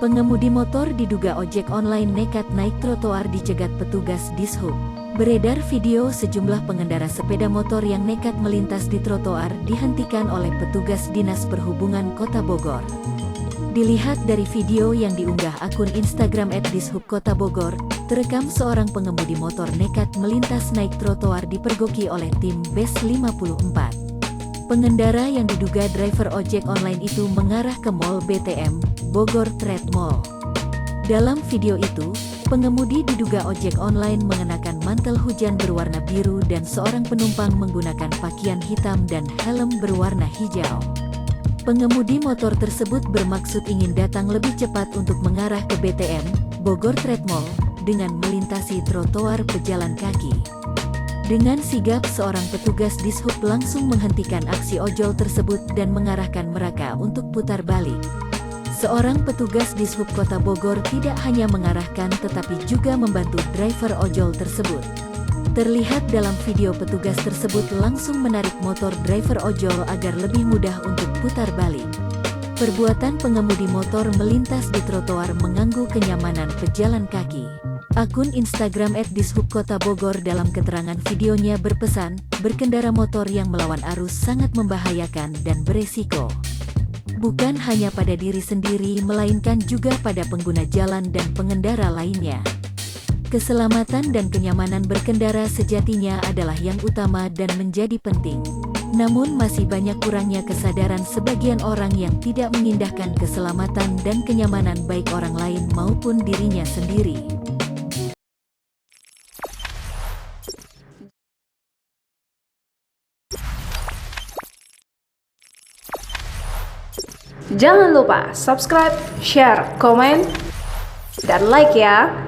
Pengemudi motor diduga ojek online nekat naik trotoar dicegat petugas Dishub. Beredar video sejumlah pengendara sepeda motor yang nekat melintas di trotoar dihentikan oleh petugas Dinas Perhubungan Kota Bogor. Dilihat dari video yang diunggah akun Instagram @dishub Kota Bogor, terekam seorang pengemudi motor nekat melintas naik trotoar dipergoki oleh tim BES 54. Pengendara yang diduga driver ojek online itu mengarah ke Mall BTM, Bogor Trade Mall. Dalam video itu, pengemudi diduga ojek online mengenakan mantel hujan berwarna biru dan seorang penumpang menggunakan pakaian hitam dan helm berwarna hijau. Pengemudi motor tersebut bermaksud ingin datang lebih cepat untuk mengarah ke BTM, Bogor Trade Mall, dengan melintasi trotoar pejalan kaki. Dengan sigap seorang petugas Dishub langsung menghentikan aksi ojol tersebut dan mengarahkan mereka untuk putar balik. Seorang petugas Dishub Kota Bogor tidak hanya mengarahkan tetapi juga membantu driver ojol tersebut. Terlihat dalam video petugas tersebut langsung menarik motor driver ojol agar lebih mudah untuk putar balik. Perbuatan pengemudi motor melintas di trotoar mengganggu kenyamanan pejalan kaki. Akun Instagram @dishub Kota Bogor dalam keterangan videonya berpesan, berkendara motor yang melawan arus sangat membahayakan dan beresiko. Bukan hanya pada diri sendiri melainkan juga pada pengguna jalan dan pengendara lainnya. Keselamatan dan kenyamanan berkendara sejatinya adalah yang utama dan menjadi penting. Namun masih banyak kurangnya kesadaran sebagian orang yang tidak mengindahkan keselamatan dan kenyamanan baik orang lain maupun dirinya sendiri. Jangan lupa subscribe, share, komen, dan like ya!